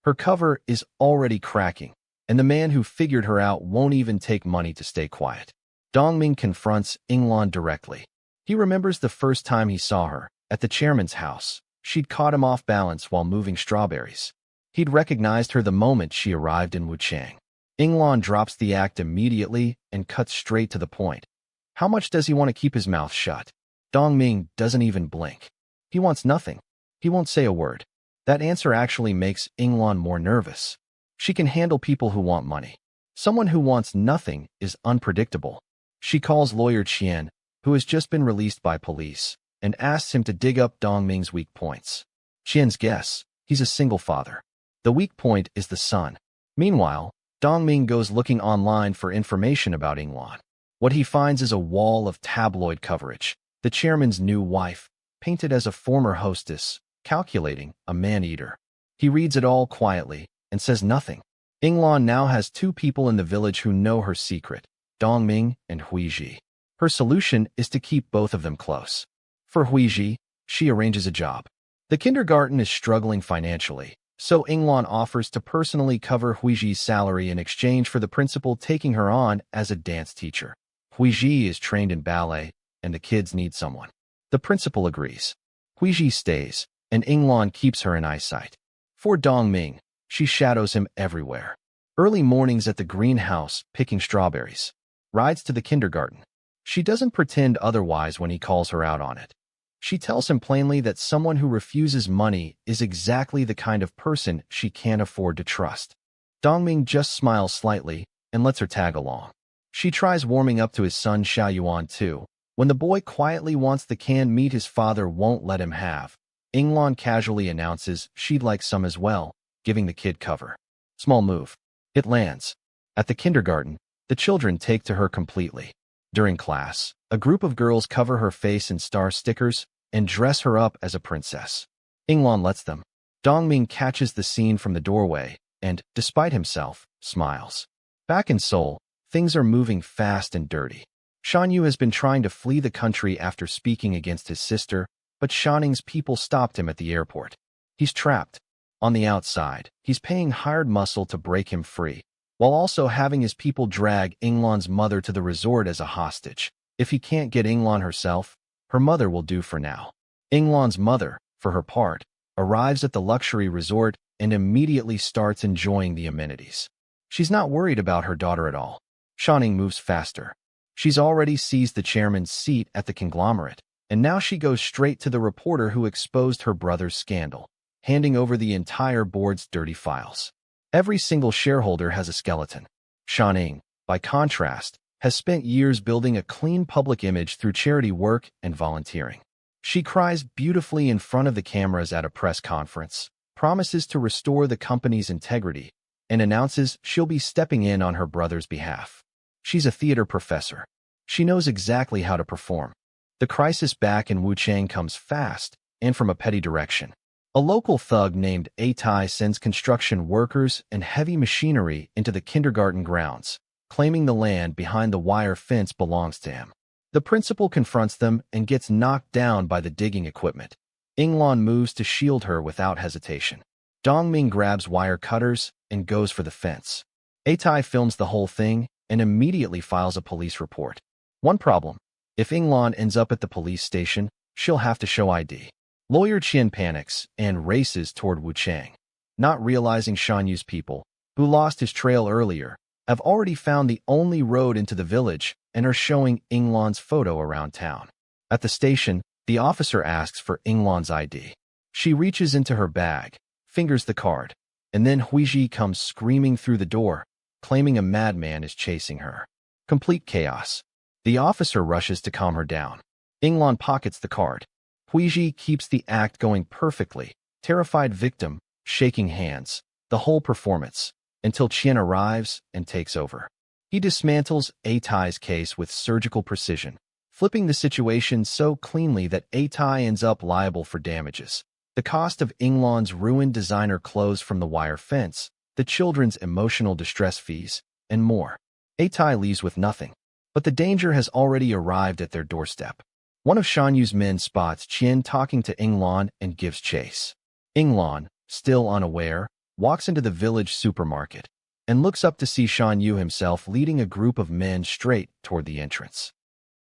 Her cover is already cracking, and the man who figured her out won't even take money to stay quiet. Dongming confronts Yinglan directly. He remembers the first time he saw her, at the chairman's house. She'd caught him off balance while moving strawberries. He'd recognized her the moment she arrived in Wuchang. Yinglan drops the act immediately and cuts straight to the point. How much does he want to keep his mouth shut? Dongming doesn't even blink. He wants nothing. He won't say a word. That answer actually makes Yinglan more nervous. She can handle people who want money. Someone who wants nothing is unpredictable. She calls lawyer Qian, who has just been released by police, and asks him to dig up Dongming's weak points. Qian's guess: he's a single father. The weak point is the son. Meanwhile, Dongming goes looking online for information about Yinglan. What he finds is a wall of tabloid coverage. The chairman's new wife, painted as a former hostess, calculating, a man-eater. He reads it all quietly and says nothing. Yinglan now has two people in the village who know her secret, Dongming and Huiji. Her solution is to keep both of them close. For Huiji, she arranges a job. The kindergarten is struggling financially, so Yinglan offers to personally cover Huiji's salary in exchange for the principal taking her on as a dance teacher. Huiji is trained in ballet, and the kids need someone. The principal agrees. Huiji stays, and Yinglan keeps her in eyesight. For Dongming, she shadows him everywhere. Early mornings at the greenhouse, picking strawberries. Rides to the kindergarten. She doesn't pretend otherwise when he calls her out on it. She tells him plainly that someone who refuses money is exactly the kind of person she can't afford to trust. Dongming just smiles slightly and lets her tag along. She tries warming up to his son Xiaoyuan too. When the boy quietly wants the canned meat his father won't let him have, Yinglan casually announces she'd like some as well, giving the kid cover. Small move. It lands. At the kindergarten, the children take to her completely. During class, a group of girls cover her face in star stickers and dress her up as a princess. Yinglan lets them. Dongming catches the scene from the doorway and, despite himself, smiles. Back in Seoul, things are moving fast and dirty. Shan-yu has been trying to flee the country after speaking against his sister, but Shan-ying's people stopped him at the airport. He's trapped. On the outside, he's paying hired muscle to break him free, while also having his people drag Yinglan's mother to the resort as a hostage. If he can't get Yinglan herself, her mother will do for now. Yinglan's mother, for her part, arrives at the luxury resort and immediately starts enjoying the amenities. She's not worried about her daughter at all. Shan-ying moves faster. She's already seized the chairman's seat at the conglomerate, and now she goes straight to the reporter who exposed her brother's scandal, handing over the entire board's dirty files. Every single shareholder has a skeleton. Shan-ying, by contrast, has spent years building a clean public image through charity work and volunteering. She cries beautifully in front of the cameras at a press conference, promises to restore the company's integrity, and announces she'll be stepping in on her brother's behalf. She's a theater professor. She knows exactly how to perform. The crisis back in Wuchang comes fast and from a petty direction. A local thug named Atai sends construction workers and heavy machinery into the kindergarten grounds, claiming the land behind the wire fence belongs to him. The principal confronts them and gets knocked down by the digging equipment. Yinglan moves to shield her without hesitation. Dongming grabs wire cutters and goes for the fence. Atai films the whole thing and immediately files a police report. One problem: if Yinglan ends up at the police station, she'll have to show ID. Lawyer Qian panics and races toward Wuchang, not realizing Shan-yu's people, who lost his trail earlier, have already found the only road into the village and are showing Yinglan's photo around town. At the station, the officer asks for Yinglan's ID. She reaches into her bag, fingers the card, and then Huiji comes screaming through the door, claiming a madman is chasing her. Complete chaos. The officer rushes to calm her down. Yinglan pockets the card. Huiji keeps the act going perfectly, terrified victim, shaking hands, the whole performance, until Qian arrives and takes over. He dismantles Atai's case with surgical precision, flipping the situation so cleanly that Atai ends up liable for damages. The cost of Yinglan's ruined designer clothes from the wire fence, the children's emotional distress fees, and more. Atai leaves with nothing, but the danger has already arrived at their doorstep. One of Shan-yu's men spots Qian talking to Yinglan and gives chase. Yinglan, still unaware, walks into the village supermarket and looks up to see Shan-yu himself leading a group of men straight toward the entrance.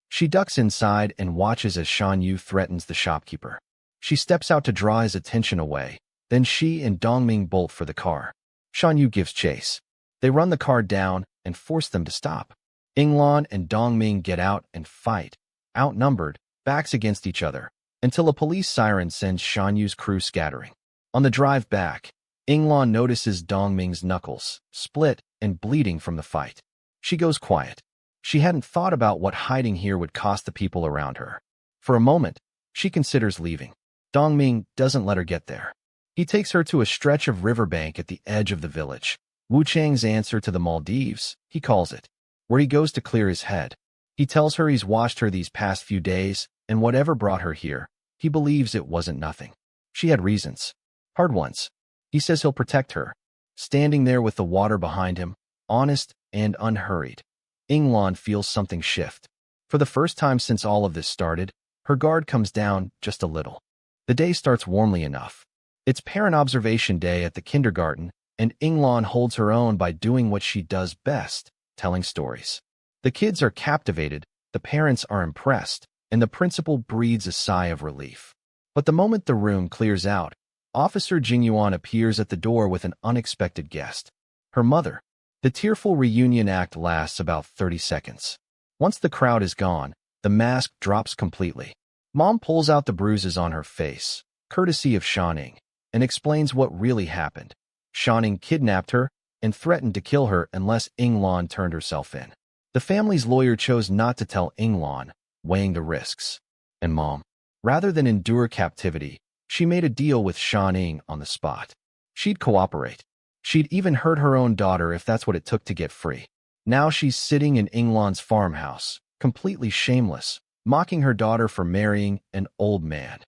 She ducks inside and watches as Shan-yu threatens the shopkeeper. She steps out to draw his attention away. Then she and Dongming bolt for the car. Shan-yu gives chase. They run the car down and force them to stop. Inglon and Dongming get out and fight, outnumbered, backs against each other, until a police siren sends Shan-yu's crew scattering. On the drive back, Inglon notices Dongming's knuckles, split and bleeding from the fight. She goes quiet. She hadn't thought about what hiding here would cost the people around her. For a moment, she considers leaving. Dongming doesn't let her get there. He takes her to a stretch of riverbank at the edge of the village. Wu Chang's answer to the Maldives, he calls it, where he goes to clear his head. He tells her he's watched her these past few days, and whatever brought her here, he believes it wasn't nothing. She had reasons. Hard ones. He says he'll protect her. Standing there with the water behind him, honest and unhurried, Inglon feels something shift. For the first time since all of this started, her guard comes down just a little. The day starts warmly enough. It's parent observation day at the kindergarten, and Inglon holds her own by doing what she does best, telling stories. The kids are captivated, the parents are impressed, and the principal breathes a sigh of relief. But the moment the room clears out, Officer Jingyuan appears at the door with an unexpected guest. Her mother. The tearful reunion act lasts about 30 seconds. Once the crowd is gone, the mask drops completely. Mom pulls out the bruises on her face, courtesy of Shan-ying, and explains what really happened. Shan-ying kidnapped her and threatened to kill her unless Inglon turned herself in. The family's lawyer chose not to tell Inglon, weighing the risks. And Mom, rather than endure captivity, she made a deal with Shan-ying on the spot. She'd cooperate. She'd even hurt her own daughter if that's what it took to get free. Now she's sitting in Inglon's farmhouse, completely shameless, mocking her daughter for marrying an old man.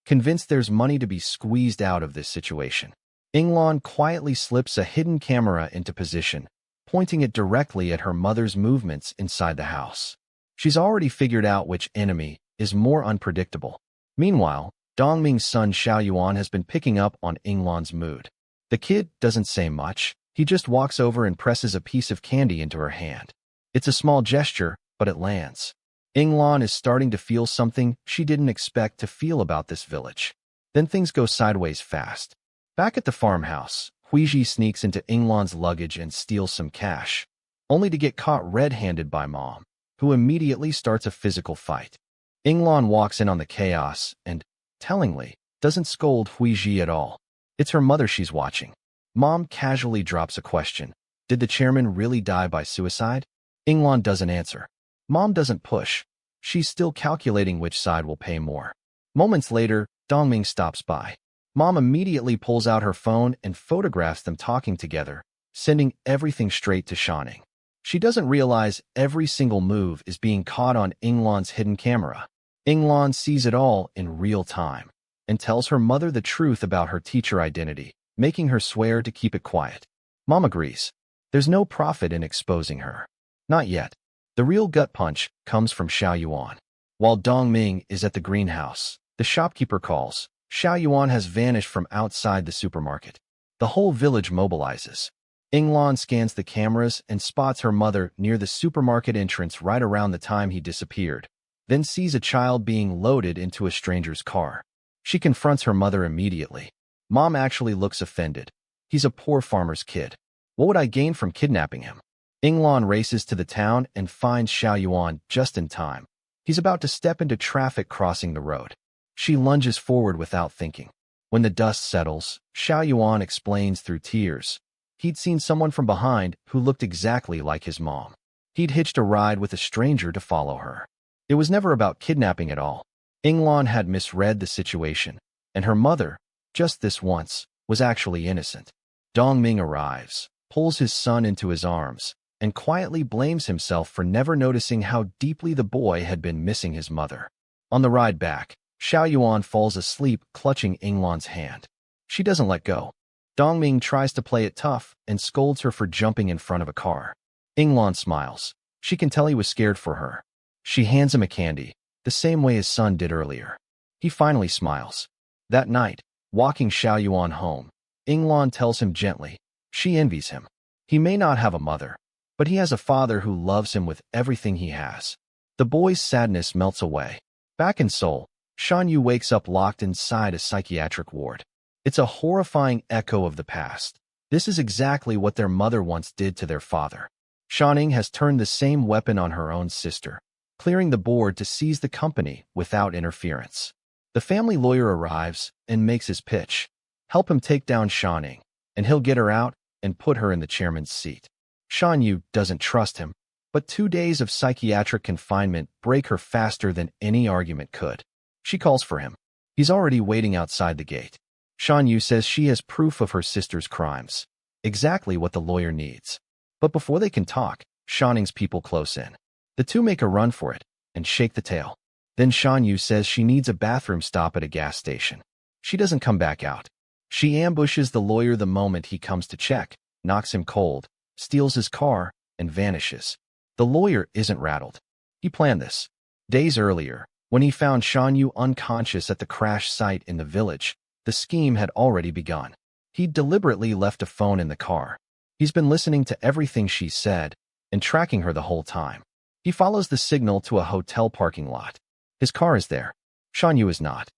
Convinced there's money to be squeezed out of this situation, Inglon quietly slips a hidden camera into position, pointing it directly at her mother's movements inside the house. She's already figured out which enemy is more unpredictable. Meanwhile, Dongming's son Xiaoyuan has been picking up on Inglon's mood. The kid doesn't say much. He just walks over and presses a piece of candy into her hand. It's a small gesture, but it lands. Inglon is starting to feel something she didn't expect to feel about this village. Then things go sideways fast. Back at the farmhouse, Huiji sneaks into Inglon's luggage and steals some cash, only to get caught red-handed by Mom, who immediately starts a physical fight. Inglon walks in on the chaos and, tellingly, doesn't scold Huiji at all. It's her mother she's watching. Mom casually drops a question. Did the chairman really die by suicide? Inglon doesn't answer. Mom doesn't push. She's still calculating which side will pay more. Moments later, Dongming stops by. Mom immediately pulls out her phone and photographs them talking together, sending everything straight to Shan-ying. She doesn't realize every single move is being caught on Inglon's hidden camera. Inglon sees it all in real time and tells her mother the truth about her teacher identity, making her swear to keep it quiet. Mom agrees. There's no profit in exposing her. Not yet. The real gut punch comes from Xiaoyuan. While Dongming is at the greenhouse, the shopkeeper calls. Xiaoyuan has vanished from outside the supermarket. The whole village mobilizes. Inglon scans the cameras and spots her mother near the supermarket entrance right around the time he disappeared, then sees a child being loaded into a stranger's car. She confronts her mother immediately. Mom actually looks offended. He's a poor farmer's kid. What would I gain from kidnapping him? Inglon races to the town and finds Xiaoyuan just in time. He's about to step into traffic crossing the road. She lunges forward without thinking. When the dust settles, Xiaoyuan explains through tears. He'd seen someone from behind who looked exactly like his mom. He'd hitched a ride with a stranger to follow her. It was never about kidnapping at all. Inglon had misread the situation, and her mother, just this once, was actually innocent. Dongming arrives, pulls his son into his arms, and quietly blames himself for never noticing how deeply the boy had been missing his mother. On the ride back, Xiaoyuan falls asleep clutching Inglon's hand. She doesn't let go. Dongming tries to play it tough and scolds her for jumping in front of a car. Inglon smiles. She can tell he was scared for her. She hands him a candy, the same way his son did earlier. He finally smiles. That night, walking Xiaoyuan home, Inglan tells him gently. She envies him. He may not have a mother, but he has a father who loves him with everything he has. The boy's sadness melts away. Back in Seoul, Shan-yu wakes up locked inside a psychiatric ward. It's a horrifying echo of the past. This is exactly what their mother once did to their father. Shan-ying has turned the same weapon on her own sister, clearing the board to seize the company without interference. The family lawyer arrives and makes his pitch. Help him take down Shan-ying, and he'll get her out and put her in the chairman's seat. Shan-yu doesn't trust him, but 2 days of psychiatric confinement break her faster than any argument could. She calls for him. He's already waiting outside the gate. Shan-yu says she has proof of her sister's crimes, exactly what the lawyer needs. But before they can talk, Shan-ying's people close in. The two make a run for it and shake the tail. Then Shan-yu says she needs a bathroom stop at a gas station. She doesn't come back out. She ambushes the lawyer the moment he comes to check, knocks him cold, steals his car, and vanishes. The lawyer isn't rattled. He planned this. Days earlier, when he found Shan-yu unconscious at the crash site in the village, the scheme had already begun. He'd deliberately left a phone in the car. He's been listening to everything she said and tracking her the whole time. He follows the signal to a hotel parking lot. His car is there. Shan-yu is not.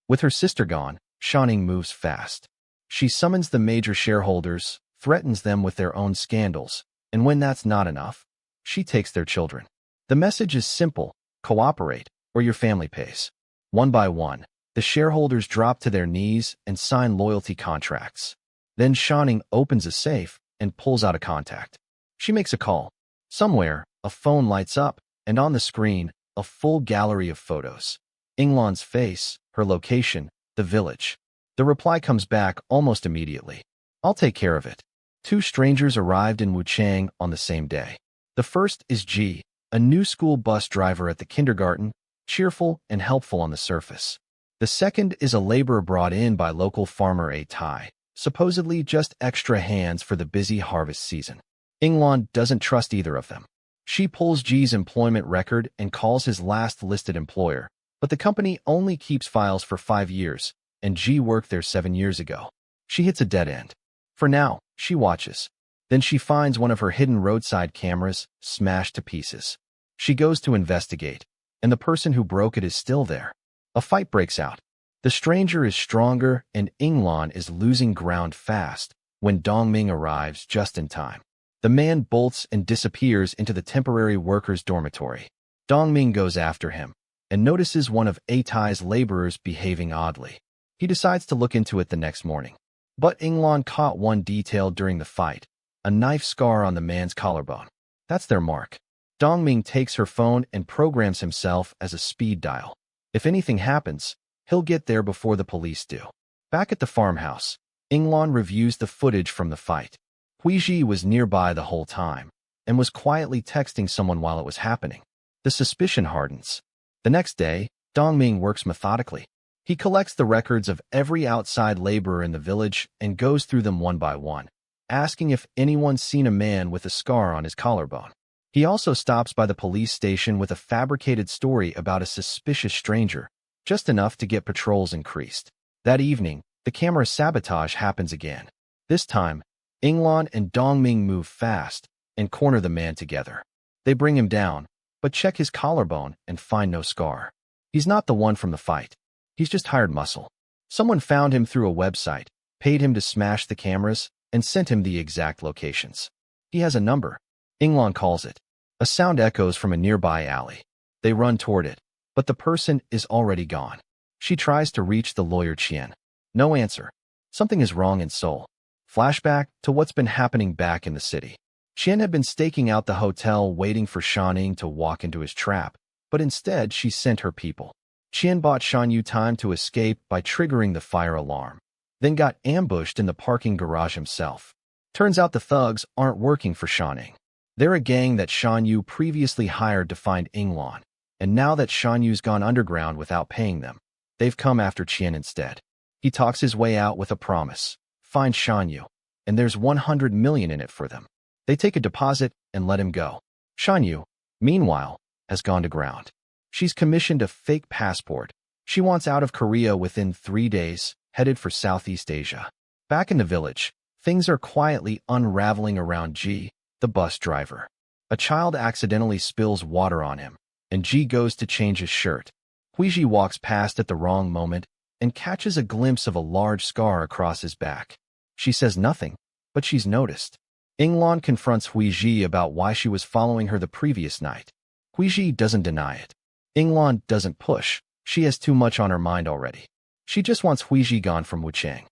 With her sister gone, Shan-ying moves fast. She summons the major shareholders, threatens them with their own scandals, and when that's not enough, she takes their children. The message is simple: cooperate, or your family pays. One by one, the shareholders drop to their knees and sign loyalty contracts. Then Shan-ying opens a safe and pulls out a contact. She makes a call. Somewhere, a phone lights up, and on the screen, a full gallery of photos. Inglan's face, her location, the village. The reply comes back almost immediately. I'll take care of it. 2 strangers arrived in Wuchang on the same day. The first is Ji, a new school bus driver at the kindergarten, cheerful and helpful on the surface. The second is a laborer brought in by local farmer A Tai, supposedly just extra hands for the busy harvest season. Inglan doesn't trust either of them. She pulls Ji's employment record and calls his last listed employer, but the company only keeps files for 5 years, and Ji worked there 7 years ago. She hits a dead end. For now, she watches. Then she finds one of her hidden roadside cameras smashed to pieces. She goes to investigate, and the person who broke it is still there. A fight breaks out. The stranger is stronger, and Inglan is losing ground fast when Dongming arrives just in time. The man bolts and disappears into the temporary workers' dormitory. Dongming goes after him and notices one of A Tai's laborers behaving oddly. He decides to look into it the next morning. But Inglan caught one detail during the fight: a knife scar on the man's collarbone. That's their mark. Dongming takes her phone and programs himself as a speed dial. If anything happens, he'll get there before the police do. Back at the farmhouse, Inglan reviews the footage from the fight. Huiji was nearby the whole time and was quietly texting someone while it was happening. The suspicion hardens. The next day, Dongming works methodically. He collects the records of every outside laborer in the village and goes through them one by one, asking if anyone's seen a man with a scar on his collarbone. He also stops by the police station with a fabricated story about a suspicious stranger, just enough to get patrols increased. That evening, the camera sabotage happens again. This time, Inglan and Dongming move fast and corner the man together. They bring him down, but check his collarbone and find no scar. He's not the one from the fight. He's just hired muscle. Someone found him through a website, paid him to smash the cameras, and sent him the exact locations. He has a number. Inglan calls it. A sound echoes from a nearby alley. They run toward it, but the person is already gone. She tries to reach the lawyer Qian. No answer. Something is wrong in Seoul. Flashback to what's been happening back in the city. Qian had been staking out the hotel waiting for Shan-ying to walk into his trap, but instead she sent her people. Qian bought Shan-yu time to escape by triggering the fire alarm, then got ambushed in the parking garage himself. Turns out the thugs aren't working for Shan-ying. They're a gang that Shan-yu previously hired to find Inglan, and now that Shan-yu's gone underground without paying them, they've come after Qian instead. He talks his way out with a promise: find Shan-yu, and there's 100 million in it for them. They take a deposit and let him go. Shan-yu, meanwhile, has gone to ground. She's commissioned a fake passport. She wants out of Korea within 3 days, headed for Southeast Asia. Back in the village, things are quietly unraveling around Ji, the bus driver. A child accidentally spills water on him, and Ji goes to change his shirt. Huiji walks past at the wrong moment and catches a glimpse of a large scar across his back. She says nothing, but she's noticed. Yinglan confronts Huiji about why she was following her the previous night. Huiji doesn't deny it. Yinglan doesn't push. She has too much on her mind already. She just wants Huiji gone from Wuchang.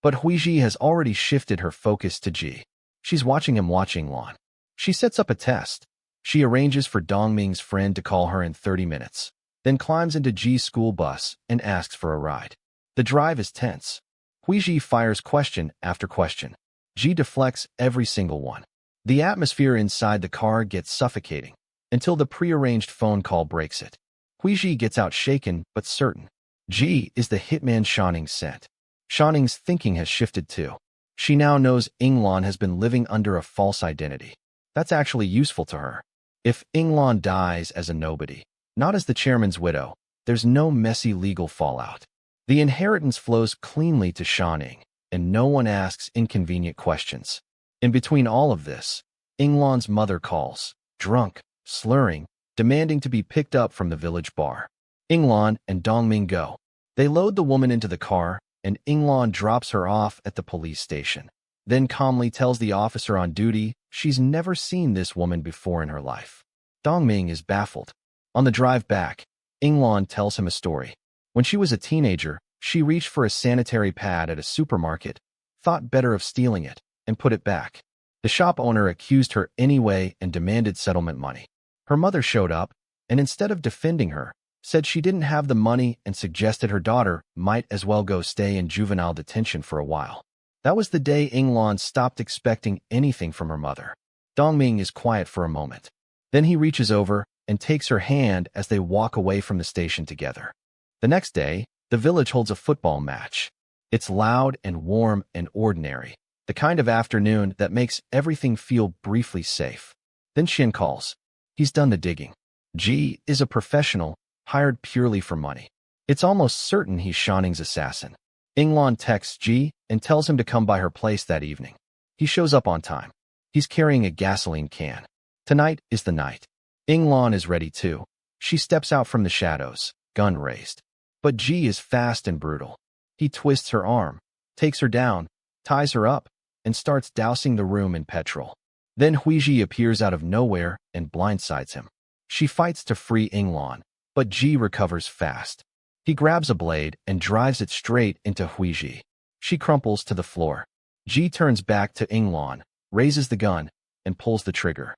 But Huiji has already shifted her focus to Ji. She's watching him watch Yinglan. She sets up a test. She arranges for Dongming's friend to call her in 30 minutes, then climbs into Ji's school bus and asks for a ride. The drive is tense. Huiji fires question after question. Ji deflects every single one. The atmosphere inside the car gets suffocating until the prearranged phone call breaks it. Huiji gets out shaken but certain. Ji is the hitman Shan-ying sent. Shan-ying's thinking has shifted too. She now knows Yinglan has been living under a false identity. That's actually useful to her. If Yinglan dies as a nobody, not as the chairman's widow, there's no messy legal fallout. The inheritance flows cleanly to Shan-ying, and no one asks inconvenient questions. In between all of this, Yinglan's mother calls, drunk, slurring, demanding to be picked up from the village bar. Yinglan and Dongming go. They load the woman into the car, and Yinglan drops her off at the police station. Then calmly tells the officer on duty she's never seen this woman before in her life. Dongming is baffled. On the drive back, Yinglan tells him a story. When she was a teenager, she reached for a sanitary pad at a supermarket, thought better of stealing it, and put it back. The shop owner accused her anyway and demanded settlement money. Her mother showed up, and instead of defending her, said she didn't have the money and suggested her daughter might as well go stay in juvenile detention for a while. That was the day Yinglan stopped expecting anything from her mother. Dongming is quiet for a moment. Then he reaches over and takes her hand as they walk away from the station together. The next day, the village holds a football match. It's loud and warm and ordinary, the kind of afternoon that makes everything feel briefly safe. Then Shin calls. He's done the digging. Ji is a professional, hired purely for money. It's almost certain he's Shan-ying's assassin. Yinglan texts Ji and tells him to come by her place that evening. He shows up on time. He's carrying a gasoline can. Tonight is the night. Yinglan is ready too. She steps out from the shadows, gun raised. But Ji is fast and brutal. He twists her arm, takes her down, ties her up, and starts dousing the room in petrol. Then Huiji appears out of nowhere and blindsides him. She fights to free Yinglan, but Ji recovers fast. He grabs a blade and drives it straight into Huiji. She crumples to the floor. Ji turns back to Yinglan, raises the gun, and pulls the trigger.